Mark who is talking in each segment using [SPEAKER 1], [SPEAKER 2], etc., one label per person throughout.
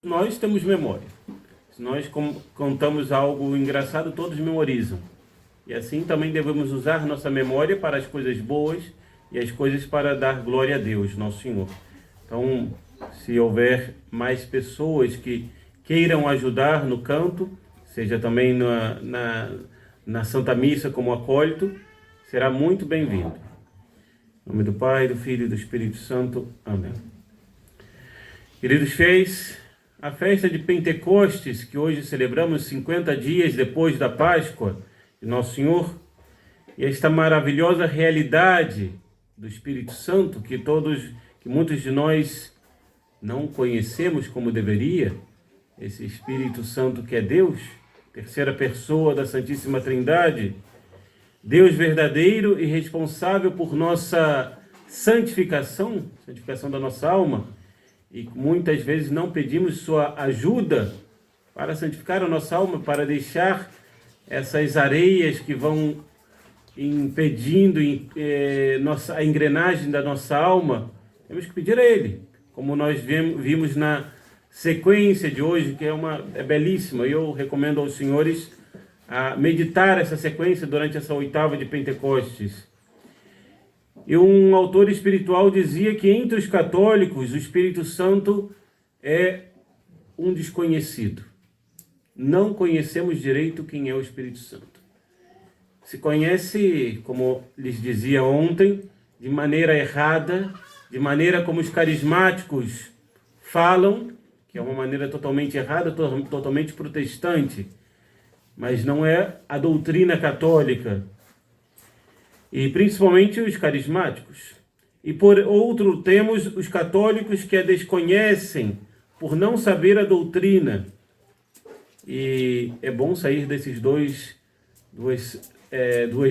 [SPEAKER 1] Nós temos memória. Se nós contamos algo engraçado, todos memorizam. E assim também devemos usar nossa memória para as coisas boas e as coisas para dar glória a Deus, nosso Senhor. Então, se houver mais pessoas que queiram ajudar no canto, seja também na Santa Missa como acólito, será muito bem-vindo. Em nome do Pai, do Filho e do Espírito Santo. Amém. Queridos fiéis, a festa de Pentecostes, que hoje celebramos 50 dias depois da Páscoa de Nosso Senhor, e esta maravilhosa realidade do Espírito Santo, que muitos de nós não conhecemos como deveria, esse Espírito Santo que é Deus, terceira pessoa da Santíssima Trindade, Deus verdadeiro e responsável por nossa santificação da nossa alma, e muitas vezes não pedimos sua ajuda para santificar a nossa alma, para deixar essas areias que vão impedindo a engrenagem da nossa alma. Temos que pedir a Ele, como nós vimos na sequência de hoje, que é belíssima. Eu recomendo aos senhores a meditar essa sequência durante essa oitava de Pentecostes. E um autor espiritual dizia que entre os católicos o Espírito Santo é um desconhecido. Não conhecemos direito quem é o Espírito Santo. Se conhece, como lhes dizia ontem, de maneira errada, de maneira como os carismáticos falam, que é uma maneira totalmente errada, totalmente protestante, mas não é a doutrina católica. E principalmente os carismáticos. E por outro, temos os católicos que a desconhecem por não saber a doutrina. E é bom sair desses duas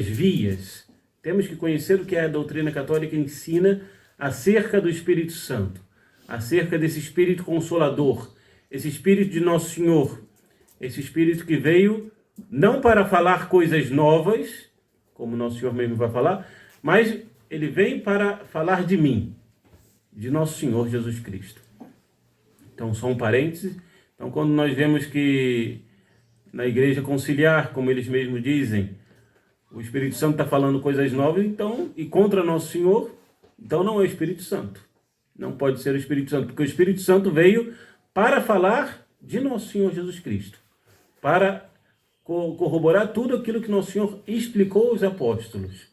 [SPEAKER 1] vias. Temos que conhecer o que a doutrina católica ensina acerca do Espírito Santo, acerca desse Espírito Consolador, esse Espírito de Nosso Senhor, esse Espírito que veio não para falar coisas novas, como Nosso Senhor mesmo vai falar, mas ele vem para falar de mim, de Nosso Senhor Jesus Cristo. Então, só um parênteses. Então, quando nós vemos que na igreja conciliar, como eles mesmos dizem, o Espírito Santo está falando coisas novas, então, e contra Nosso Senhor, então não é o Espírito Santo. Não pode ser o Espírito Santo, porque o Espírito Santo veio para falar de Nosso Senhor Jesus Cristo, para corroborar tudo aquilo que Nosso Senhor explicou aos apóstolos.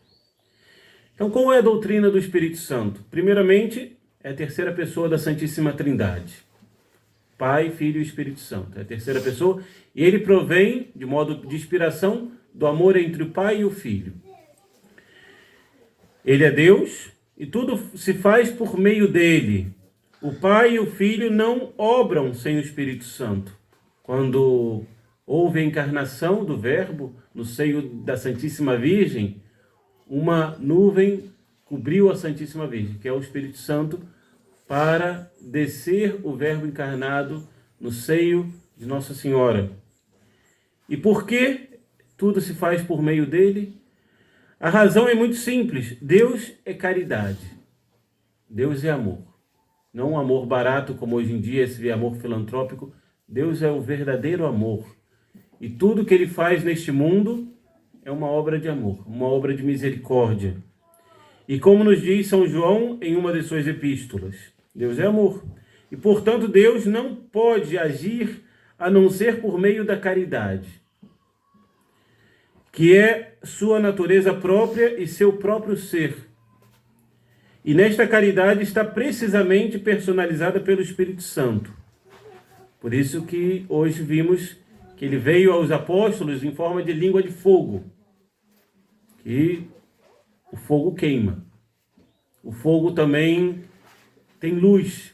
[SPEAKER 1] Então, qual é a doutrina do Espírito Santo? Primeiramente, é a terceira pessoa da Santíssima Trindade. Pai, Filho e Espírito Santo. É a terceira pessoa, e ele provém, de modo de inspiração, do amor entre o Pai e o Filho. Ele é Deus, e tudo se faz por meio dele. O Pai e o Filho não obram sem o Espírito Santo. Quando houve a encarnação do Verbo no seio da Santíssima Virgem, uma nuvem cobriu a Santíssima Virgem, que é o Espírito Santo, para descer o Verbo encarnado no seio de Nossa Senhora. E por que tudo se faz por meio dele? A razão é muito simples. Deus é caridade. Deus é amor. Não um amor barato, como hoje em dia se vê amor filantrópico. Deus é o verdadeiro amor. E tudo que ele faz neste mundo é uma obra de amor, uma obra de misericórdia. E como nos diz São João em uma de suas epístolas, Deus é amor. E, portanto, Deus não pode agir a não ser por meio da caridade, que é sua natureza própria e seu próprio ser. E nesta caridade está precisamente personalizada pelo Espírito Santo. Por isso que hoje vimos que ele veio aos apóstolos em forma de língua de fogo, que o fogo queima. O fogo também tem luz.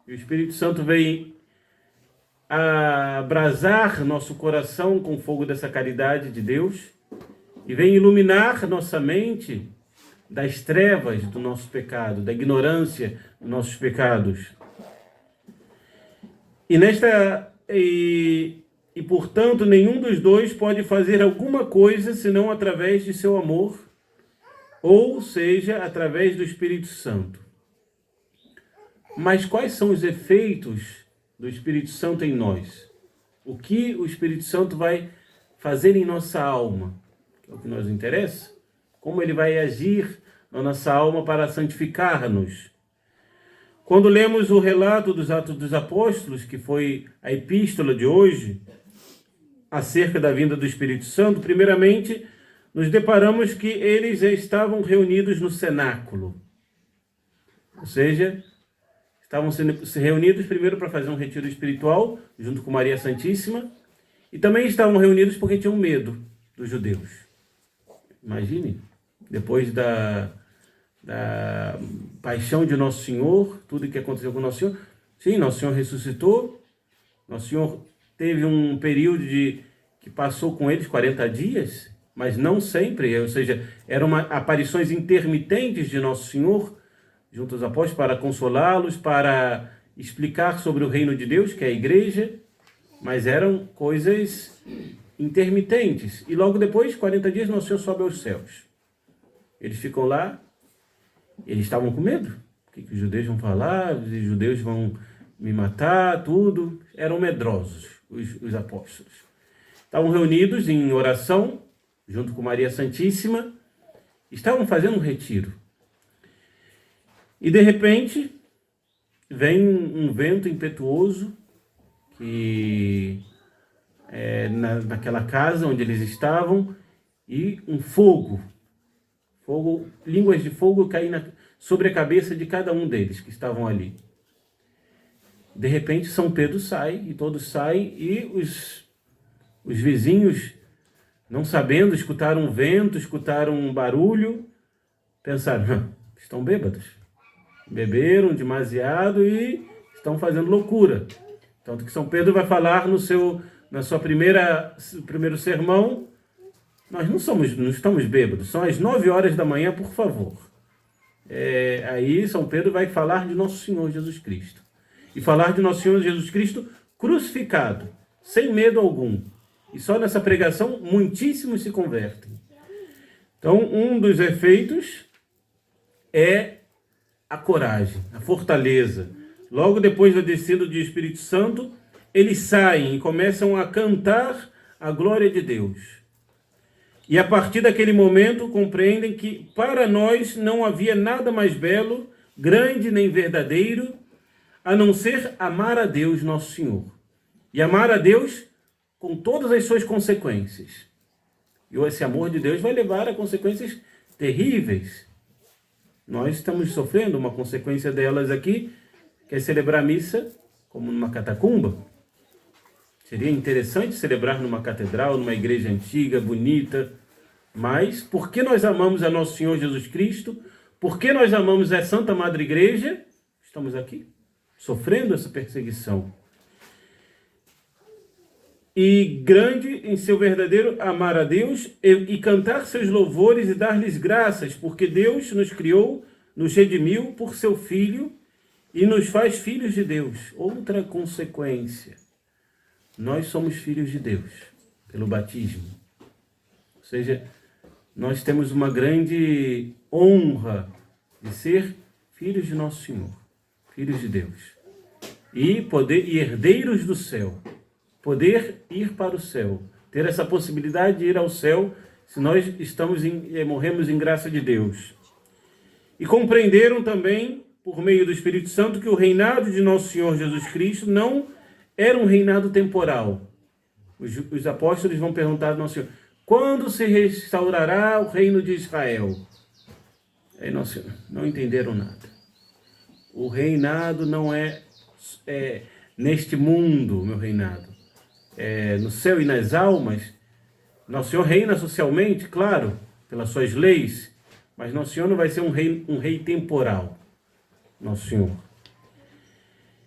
[SPEAKER 1] E o Espírito Santo vem abrasar nosso coração com o fogo dessa caridade de Deus e vem iluminar nossa mente das trevas do nosso pecado, da ignorância dos nossos pecados. E portanto, nenhum dos dois pode fazer alguma coisa senão através de seu amor, ou seja, através do Espírito Santo. Mas quais são os efeitos do Espírito Santo em nós? O que o Espírito Santo vai fazer em nossa alma? Que é o que nos interessa. Como ele vai agir na nossa alma para santificar-nos. Quando lemos o relato dos Atos dos Apóstolos, que foi a epístola de hoje, acerca da vinda do Espírito Santo, primeiramente, nos deparamos que eles já estavam reunidos no cenáculo. Ou seja, estavam se reunidos primeiro para fazer um retiro espiritual, junto com Maria Santíssima, e também estavam reunidos porque tinham medo dos judeus. Imagine, depois da paixão de Nosso Senhor, tudo que aconteceu com Nosso Senhor. Sim, Nosso Senhor ressuscitou, Nosso Senhor teve um período que passou com eles 40 dias, mas não sempre, ou seja, eram aparições intermitentes de Nosso Senhor, junto aos apóstolos, para consolá-los, para explicar sobre o reino de Deus, que é a igreja, mas eram coisas intermitentes. E logo depois, 40 dias, Nosso Senhor sobe aos céus. Eles ficam lá, eles estavam com medo. O que os judeus vão falar? Os judeus vão me matar, tudo. Eram medrosos, os apóstolos. Estavam reunidos em oração, junto com Maria Santíssima, estavam fazendo um retiro. E de repente, vem um vento impetuoso, que naquela casa onde eles estavam, e um fogo, línguas de fogo caem sobre a cabeça de cada um deles que estavam ali. De repente, São Pedro sai, e todos saem, e os vizinhos, não sabendo, escutaram um vento, escutaram um barulho, pensaram, estão bêbados. Beberam demasiado e estão fazendo loucura. Tanto que São Pedro vai falar na sua primeiro sermão, nós não estamos bêbados, são as 9 horas da manhã, por favor. Aí São Pedro vai falar de Nosso Senhor Jesus Cristo. E falar de Nosso Senhor Jesus Cristo crucificado, sem medo algum. E só nessa pregação, muitíssimos se convertem. Então, um dos efeitos é a coragem, a fortaleza. Logo depois da descida do Espírito Santo, eles saem e começam a cantar a glória de Deus. E a partir daquele momento compreendem que para nós não havia nada mais belo, grande nem verdadeiro, a não ser amar a Deus, nosso Senhor. E amar a Deus com todas as suas consequências. E esse amor de Deus vai levar a consequências terríveis. Nós estamos sofrendo uma consequência delas aqui, que é celebrar a missa como numa catacumba. Seria interessante celebrar numa catedral, numa igreja antiga, bonita, mas porque nós amamos a Nosso Senhor Jesus Cristo, porque nós amamos a Santa Madre Igreja, estamos aqui, sofrendo essa perseguição. E grande em seu verdadeiro amar a Deus e cantar seus louvores e dar-lhes graças, porque Deus nos criou, nos redimiu por seu Filho e nos faz filhos de Deus. Outra consequência, nós somos filhos de Deus pelo batismo. Ou seja, nós temos uma grande honra de ser filhos de Nosso Senhor, filhos de Deus, e herdeiros do céu. Poder ir para o céu, ter essa possibilidade de ir ao céu, se nós morremos em graça de Deus. E compreenderam também, por meio do Espírito Santo, que o reinado de Nosso Senhor Jesus Cristo não era um reinado temporal. Os apóstolos vão perguntar ao Nosso Senhor, quando se restaurará o reino de Israel? Aí Nosso Senhor, não entenderam nada. O reinado não é neste mundo, meu reinado. No céu e nas almas. Nosso Senhor reina socialmente, claro, pelas suas leis, Mas Nosso Senhor não vai ser um rei temporal, Nosso Senhor.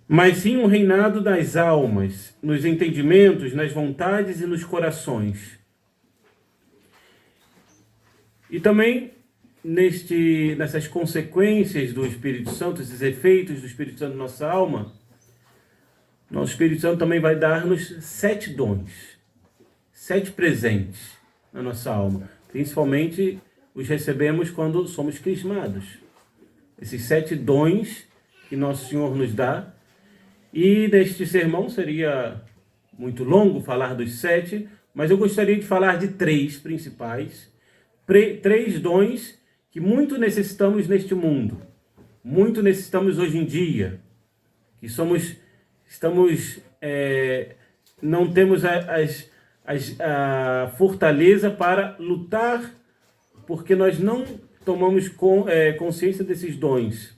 [SPEAKER 1] Mas sim um reinado das almas, nos entendimentos, nas vontades e nos corações. E também nessas consequências do Espírito Santo, esses efeitos do Espírito Santo na nossa alma, nosso Espírito Santo também vai dar-nos 7 dons, 7 presentes na nossa alma. Principalmente os recebemos quando somos crismados. Esses 7 dons que Nosso Senhor nos dá. E neste sermão seria muito longo falar dos 7, mas eu gostaria de falar de 3 principais. 3 dons que muito necessitamos neste mundo. Muito necessitamos hoje em dia. Que não temos a fortaleza para lutar, porque nós não tomamos consciência desses dons.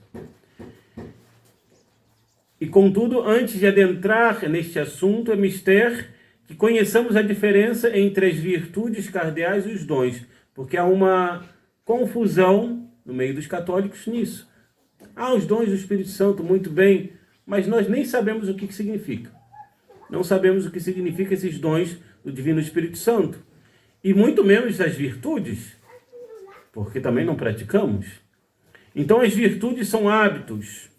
[SPEAKER 1] E contudo, antes de adentrar neste assunto, é mister que conheçamos a diferença entre as virtudes cardeais e os dons, porque há uma confusão no meio dos católicos nisso. Os dons do Espírito Santo, muito bem, mas nós nem sabemos o que significa. Não sabemos o que significa esses dons do Divino Espírito Santo. E muito menos as virtudes, porque também não praticamos. Então as virtudes são hábitos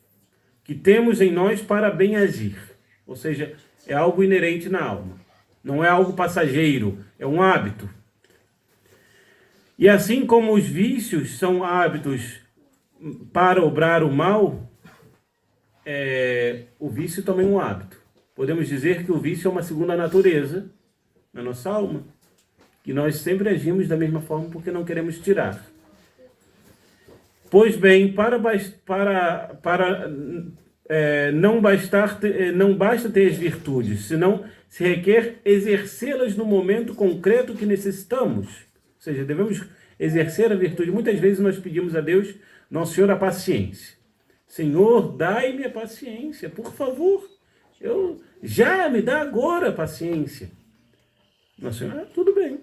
[SPEAKER 1] que temos em nós para bem agir. Ou seja, é algo inerente na alma. Não é algo passageiro, é um hábito. E assim como os vícios são hábitos para obrar o mal, o vício também é um hábito. Podemos dizer que o vício é uma segunda natureza na nossa alma, que nós sempre agimos da mesma forma porque não queremos tirar. Pois bem, não basta ter as virtudes, senão se requer exercê-las no momento concreto que necessitamos. Ou seja, devemos exercer a virtude. Muitas vezes nós pedimos a Deus, Nosso Senhor, a paciência. Senhor, dai-me a paciência, por favor. Já me dá agora a paciência. Nosso Senhor, tudo bem.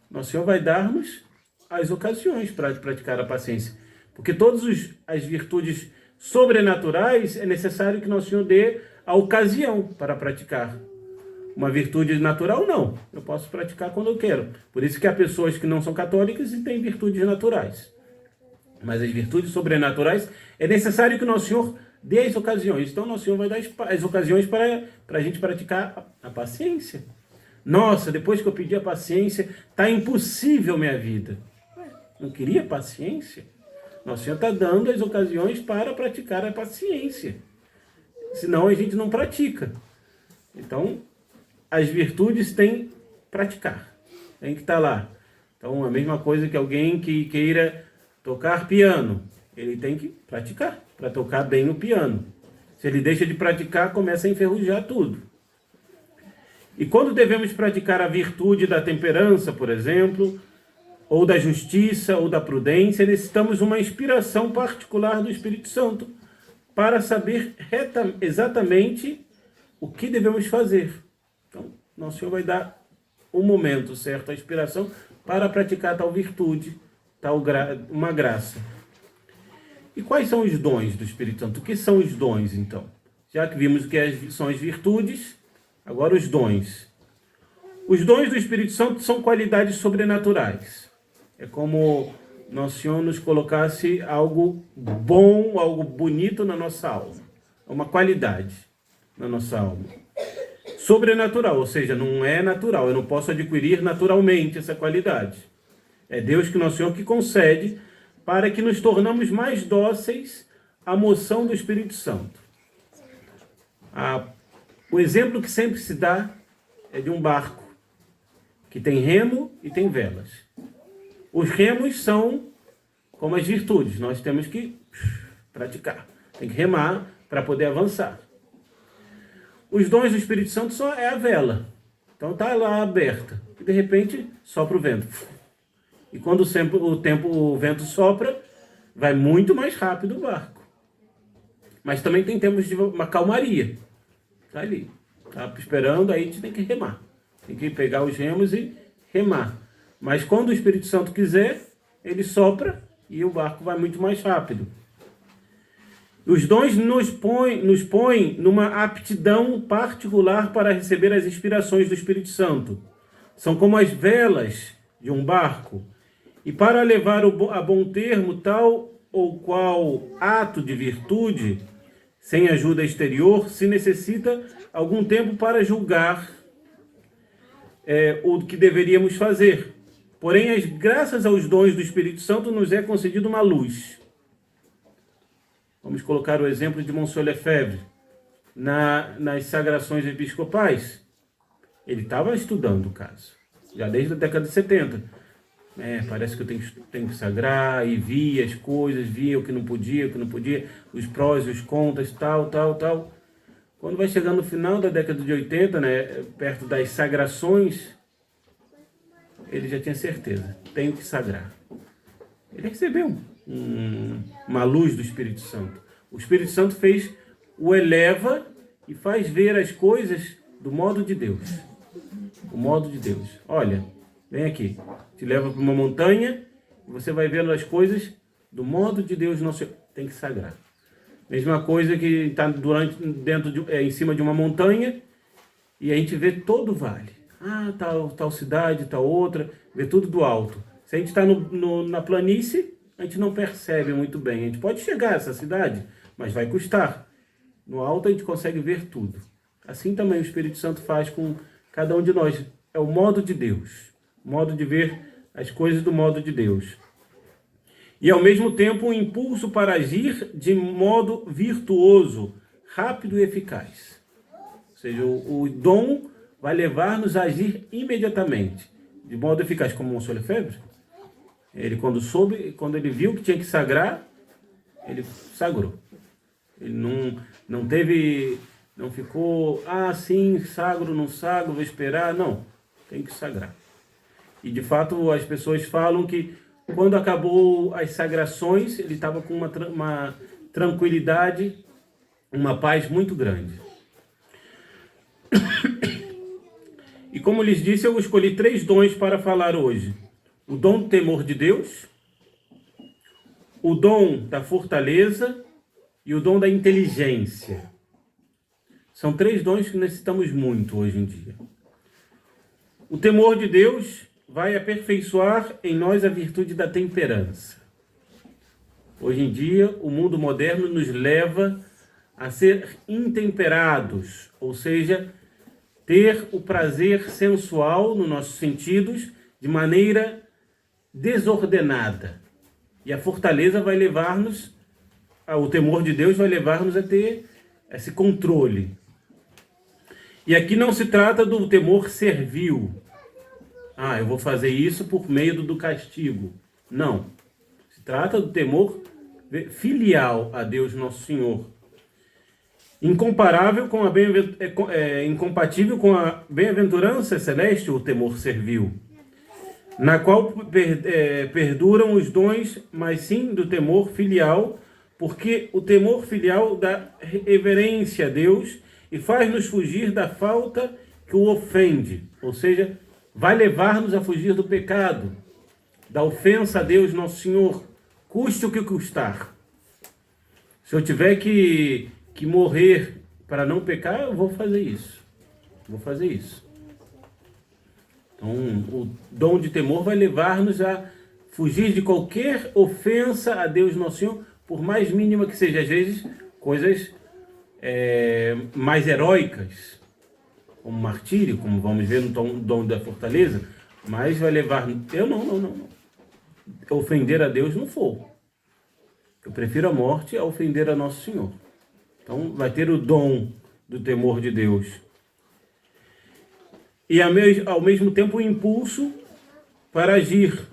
[SPEAKER 1] Nosso Senhor vai dar-nos as ocasiões para praticar a paciência. Porque todas as virtudes sobrenaturais é necessário que Nosso Senhor dê a ocasião para praticar. Uma virtude natural, não. Eu posso praticar quando eu quero. Por isso que há pessoas que não são católicas e têm virtudes naturais. Mas as virtudes sobrenaturais é necessário que Nosso Senhor dê as ocasiões. Então, Nosso Senhor vai dar as ocasiões para a gente praticar a paciência. Nossa, depois que eu pedi a paciência, está impossível minha vida. Não queria paciência? Nosso Senhor está dando as ocasiões para praticar a paciência. Senão a gente não pratica. Então, as virtudes têm que praticar. Tem que estar lá. Então, a mesma coisa que alguém que queira tocar piano. Ele tem que praticar para tocar bem o piano. Se ele deixa de praticar, começa a enferrujar tudo. E quando devemos praticar a virtude da temperança, por exemplo, ou da justiça, ou da prudência, necessitamos uma inspiração particular do Espírito Santo para saber exatamente o que devemos fazer. Então, Nosso Senhor vai dar o momento certo, a inspiração para praticar tal virtude, uma graça. E quais são os dons do Espírito Santo? O que são os dons, então? Já que vimos o que são as virtudes, agora os dons. Os dons do Espírito Santo são qualidades sobrenaturais. É como Nosso Senhor nos colocasse algo bom, algo bonito na nossa alma. É uma qualidade na nossa alma. Sobrenatural, ou seja, não é natural. Eu não posso adquirir naturalmente essa qualidade. É Deus, que Nosso Senhor, que concede para que nos tornamos mais dóceis à moção do Espírito Santo. O exemplo que sempre se dá é de um barco que tem remo e tem velas. Os remos são como as virtudes, nós temos que praticar, tem que remar para poder avançar. Os dons do Espírito Santo só é a vela, então está lá aberta, e de repente sopra o vento. E quando o vento sopra, vai muito mais rápido o barco. Mas também tem tempos de uma calmaria. Está ali, está esperando, aí a gente tem que remar. Tem que pegar os remos e remar. Mas quando o Espírito Santo quiser, ele sopra e o barco vai muito mais rápido. Os dons nos põem numa aptidão particular para receber as inspirações do Espírito Santo. São como as velas de um barco. E para levar a bom termo tal ou qual ato de virtude, sem ajuda exterior, se necessita algum tempo para julgar o que deveríamos fazer. Porém, graças aos dons do Espírito Santo, nos é concedido uma luz. Vamos colocar o exemplo de Monsieur Lefebvre. Nas sagrações episcopais, ele estava estudando o caso, já desde a década de 70. Parece que eu tenho que sagrar, e via as coisas, via o que não podia, os prós e os contras, tal. Quando vai chegando no final da década de 80, perto das sagrações, ele já tinha certeza, tenho que sagrar. Ele recebeu uma luz do Espírito Santo. O Espírito Santo o eleva e faz ver as coisas do modo de Deus. O modo de Deus. Olha, vem aqui. Te leva para uma montanha e você vai vendo as coisas do modo de Deus. Tem que sagrar. Mesma coisa que está em cima de uma montanha e a gente vê todo o vale. Tal cidade, tal outra, vê tudo do alto. Se a gente está na planície, a gente não percebe muito bem. A gente pode chegar a essa cidade, mas vai custar. No alto a gente consegue ver tudo. Assim também o Espírito Santo faz com cada um de nós. É o modo de Deus. O modo de ver as coisas do modo de Deus. E ao mesmo tempo um impulso para agir de modo virtuoso, rápido e eficaz. Ou seja, o dom vai levar-nos a agir imediatamente, de modo eficaz, como Monsieur Lefebvre. Ele, quando ele viu que tinha que sagrar, ele sagrou. Ele não ficou, sim, sagro, não sagro, vou esperar. Não, tem que sagrar. E de fato as pessoas falam que quando acabou as sagrações, ele estava com uma tranquilidade, uma paz muito grande. E como lhes disse, eu escolhi 3 dons para falar hoje. O dom do temor de Deus, o dom da fortaleza e o dom da inteligência. São 3 dons que necessitamos muito hoje em dia. O temor de Deus vai aperfeiçoar em nós a virtude da temperança. Hoje em dia, o mundo moderno nos leva a ser intemperados, ou seja, ter o prazer sensual nos nossos sentidos de maneira desordenada. E a fortaleza vai levar-nos, o temor de Deus vai levar-nos a ter esse controle. E aqui não se trata do temor servil. Eu vou fazer isso por medo do castigo. Não. Se trata do temor filial a Deus Nosso Senhor. Incompatível com a bem-aventurança celeste, o temor servil, na qual perduram os dons, mas sim do temor filial, porque o temor filial dá reverência a Deus e faz-nos fugir da falta que o ofende, ou seja, vai levar-nos a fugir do pecado, da ofensa a Deus Nosso Senhor, custe o que custar. Se eu tiver que morrer para não pecar, eu vou fazer isso. Então, o dom de temor vai levar-nos a fugir de qualquer ofensa a Deus Nosso Senhor, por mais mínima que seja. Às vezes, coisas mais heróicas, como martírio, como vamos ver no dom da fortaleza, mas vai levar... Eu não. Ofender a Deus não for. Eu prefiro a morte a ofender a Nosso Senhor. Então, vai ter o dom do temor de Deus. E ao mesmo tempo o impulso para agir.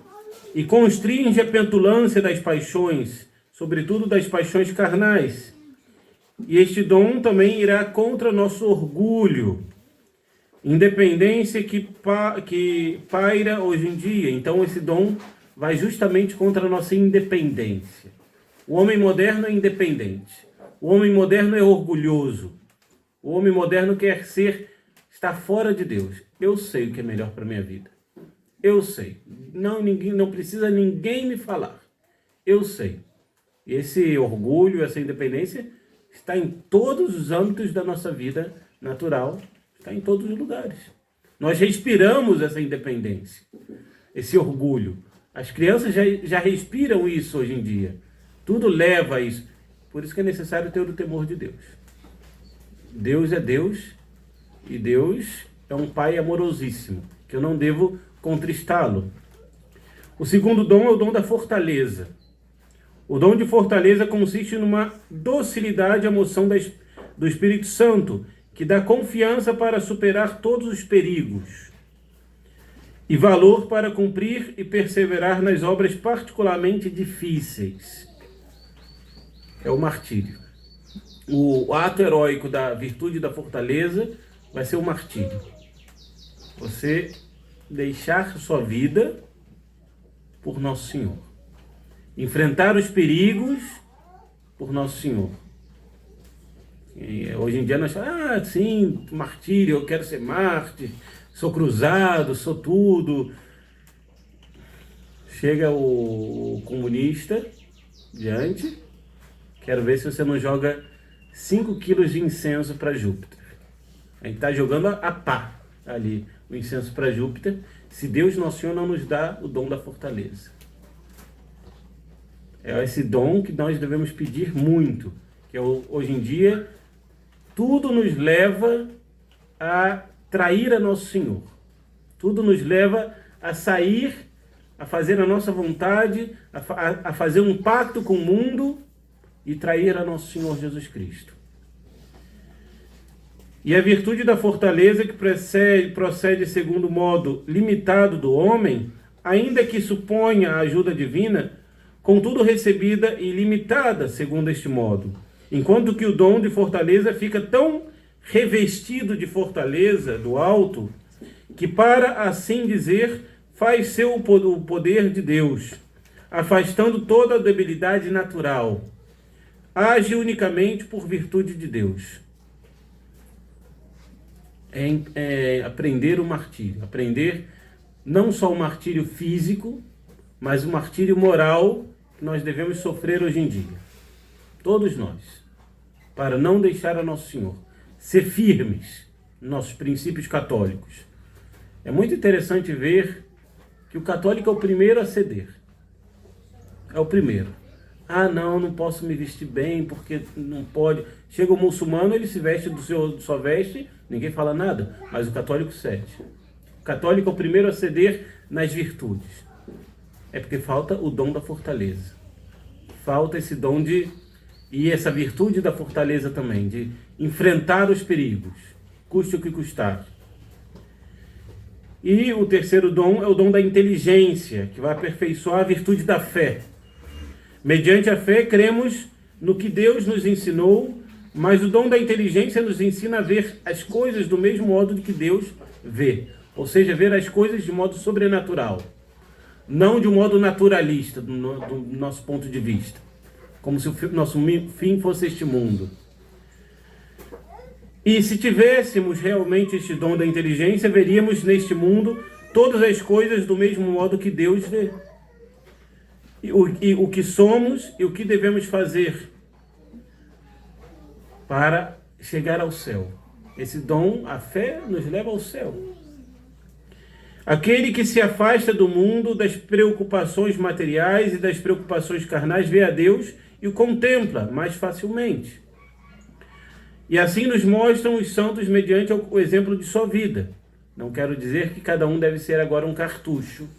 [SPEAKER 1] E constringe a petulância das paixões, sobretudo das paixões carnais. E este dom também irá contra nosso orgulho, independência que paira hoje em dia. Então esse dom vai justamente contra a nossa independência. O homem moderno é independente. O homem moderno é orgulhoso. O homem moderno está fora de Deus. Eu sei o que é melhor para a minha vida. Eu sei. Não precisa ninguém me falar. eu sei. E esse orgulho, essa independência está em todos os âmbitos da nossa vida natural, está em todos os lugares. Nós respiramos essa independência, esse orgulho. As crianças já respiram isso hoje em dia. Tudo leva a isso. Por isso que é necessário ter o temor de Deus. Deus é Deus e Deus é um Pai amorosíssimo, que eu não devo contristá-lo. O segundo dom é o dom da fortaleza. O dom de fortaleza consiste numa docilidade à moção do Espírito Santo, que dá confiança para superar todos os perigos e valor para cumprir e perseverar nas obras particularmente difíceis. É o martírio. O ato heróico da virtude da fortaleza vai ser o martírio. Você deixar sua vida por Nosso Senhor. Enfrentar os perigos por Nosso Senhor. E hoje em dia nós falamos, sim, martírio, eu quero ser mártir, sou cruzado, sou tudo. Chega o comunista diante, quero ver se você não joga 5 quilos de incenso para Júpiter. A gente está jogando a pá ali, o incenso para Júpiter, se Deus Nosso Senhor não nos dá o dom da fortaleza. É esse dom que nós devemos pedir muito, que hoje em dia tudo nos leva a trair a Nosso Senhor. Tudo nos leva a sair, a fazer a nossa vontade, a fazer um pacto com o mundo e trair a Nosso Senhor Jesus Cristo. E a virtude da fortaleza que procede segundo o modo limitado do homem, ainda que suponha a ajuda divina, contudo recebida e limitada segundo este modo. Enquanto que o dom de fortaleza fica tão revestido de fortaleza do alto, que para assim dizer, faz seu o poder de Deus, afastando toda a debilidade natural. Age unicamente por virtude de Deus. É aprender o martírio. Aprender não só o martírio físico, mas o martírio moral que nós devemos sofrer hoje em dia. Todos nós. Para não deixar a Nosso Senhor. Ser firmes nos nossos princípios católicos. É muito interessante ver que o católico é o primeiro a ceder. É o primeiro. Não posso me vestir bem porque não pode. Chega o muçulmano, ele se veste do sua veste, ninguém fala nada, mas o católico cede. O católico é o primeiro a ceder nas virtudes. É porque falta o dom da fortaleza. Falta esse dom e essa virtude da fortaleza também, de enfrentar os perigos, custe o que custar. E o terceiro dom é o dom da inteligência, que vai aperfeiçoar a virtude da fé. Mediante a fé, cremos no que Deus nos ensinou, mas o dom da inteligência nos ensina a ver as coisas do mesmo modo que Deus vê. Ou seja, ver as coisas de modo sobrenatural. Não de um modo naturalista, do nosso ponto de vista. Como se o nosso fim fosse este mundo. E se tivéssemos realmente este dom da inteligência, veríamos neste mundo todas as coisas do mesmo modo que Deus vê. E o que somos e o que devemos fazer para chegar ao céu. Esse dom, a fé, nos leva ao céu. Aquele que se afasta do mundo, das preocupações materiais e das preocupações carnais, vê a Deus e o contempla mais facilmente. E assim nos mostram os santos mediante o exemplo de sua vida. Não quero dizer que cada um deve ser agora um cartucho.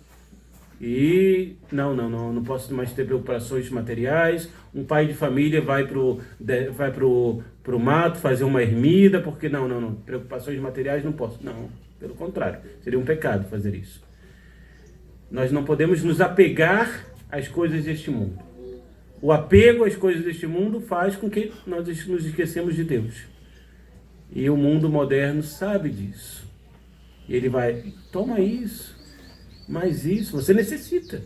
[SPEAKER 1] E não posso mais ter preocupações materiais. Um pai de família vai pro mato fazer uma ermida, porque não. Preocupações materiais não posso. Não, pelo contrário, seria um pecado fazer isso. Nós não podemos nos apegar às coisas deste mundo. O apego às coisas deste mundo faz com que nós nos esquecemos de Deus. E o mundo moderno sabe disso. E ele vai, toma isso. Mas isso, você necessita.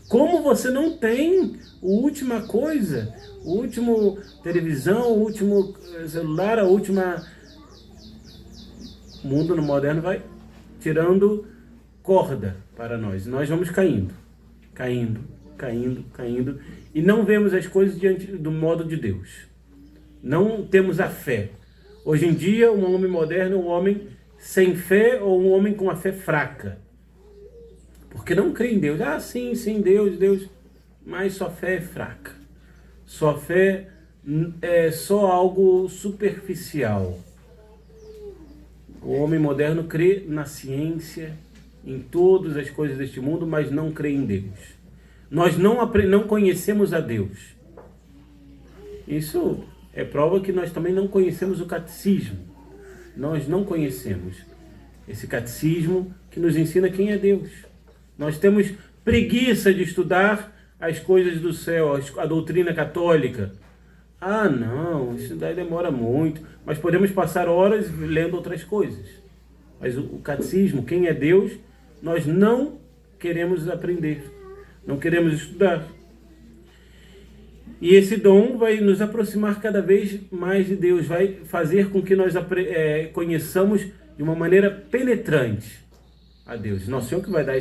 [SPEAKER 1] Como você não tem a última coisa, o último televisão, o último celular, a última... O mundo moderno vai tirando corda para nós. Nós vamos caindo, caindo, e não vemos as coisas diante do modo de Deus. Não temos a fé. Hoje em dia, um homem moderno é um homem sem fé ou um homem com a fé fraca. Porque não crê em Deus. Ah, sim, Deus. Mas sua fé é fraca. Sua fé é só algo superficial. O homem moderno crê na ciência, em todas as coisas deste mundo, mas não crê em Deus. Nós não conhecemos a Deus. Isso é prova que nós também não conhecemos o catecismo. Nós não conhecemos esse catecismo que nos ensina quem é Deus. Nós temos preguiça de estudar as coisas do céu, a doutrina católica. Ah, não, isso daí demora muito. Mas podemos passar horas lendo outras coisas. Mas o catecismo, quem é Deus, nós não queremos aprender. Não queremos estudar. E esse dom vai nos aproximar cada vez mais de Deus. Vai fazer com que nós conheçamos de uma maneira penetrante a Deus. Nosso Senhor que vai dar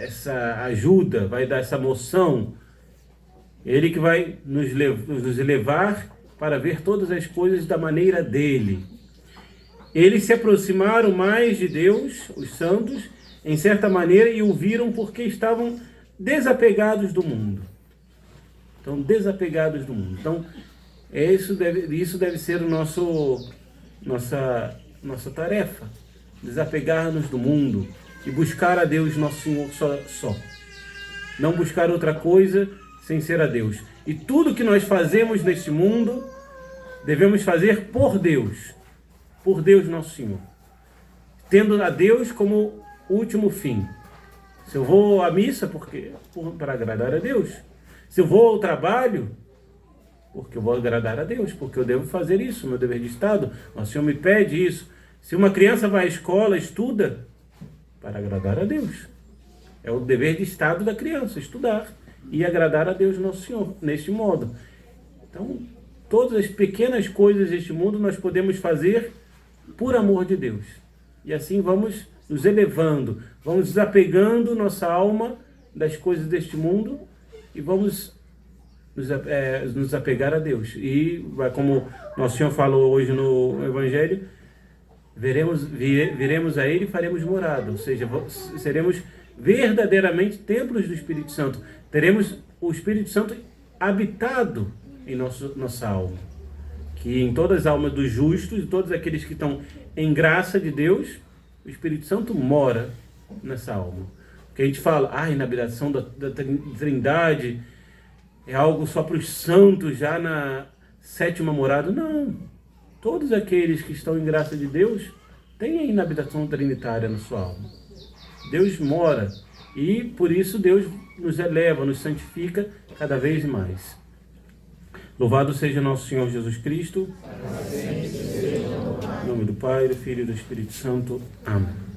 [SPEAKER 1] essa ajuda, vai dar essa moção. Ele que vai nos levar para ver todas as coisas da maneira dele. Eles se aproximaram mais de Deus, os santos, em certa maneira, e o viram porque estavam desapegados do mundo. Então, desapegados do mundo. Então, isso deve ser nossa tarefa. Desapegar-nos do mundo e buscar a Deus, nosso Senhor, só. Não buscar outra coisa sem ser a Deus. E tudo que nós fazemos neste mundo, devemos fazer por Deus. Por Deus, nosso Senhor. Tendo a Deus como último fim. Se eu vou à missa, para agradar a Deus. Se eu vou ao trabalho, porque eu vou agradar a Deus, porque eu devo fazer isso, meu dever de Estado. O Senhor me pede isso. Se uma criança vai à escola, estuda, para agradar a Deus. É o dever de Estado da criança, estudar e agradar a Deus, nosso Senhor, neste modo. Então, todas as pequenas coisas deste mundo nós podemos fazer por amor de Deus. E assim vamos nos elevando, vamos desapegando nossa alma das coisas deste mundo e vamos nos apegar a Deus. E, como nosso Senhor falou hoje no Evangelho, viremos a Ele e faremos morada, ou seja, seremos verdadeiramente templos do Espírito Santo. Teremos o Espírito Santo habitado em nossa alma. Que em todas as almas dos justos, e todos aqueles que estão em graça de Deus, o Espírito Santo mora nessa alma. Porque a gente fala, a inabitação da Trindade é algo só para os santos, já na sétima morada. Não. Todos aqueles que estão em graça de Deus têm a inabitação trinitária na sua alma. Deus mora e por isso Deus nos eleva, nos santifica cada vez mais. Louvado seja nosso Senhor Jesus Cristo. Em nome do Pai, do Filho e do Espírito Santo. Amém.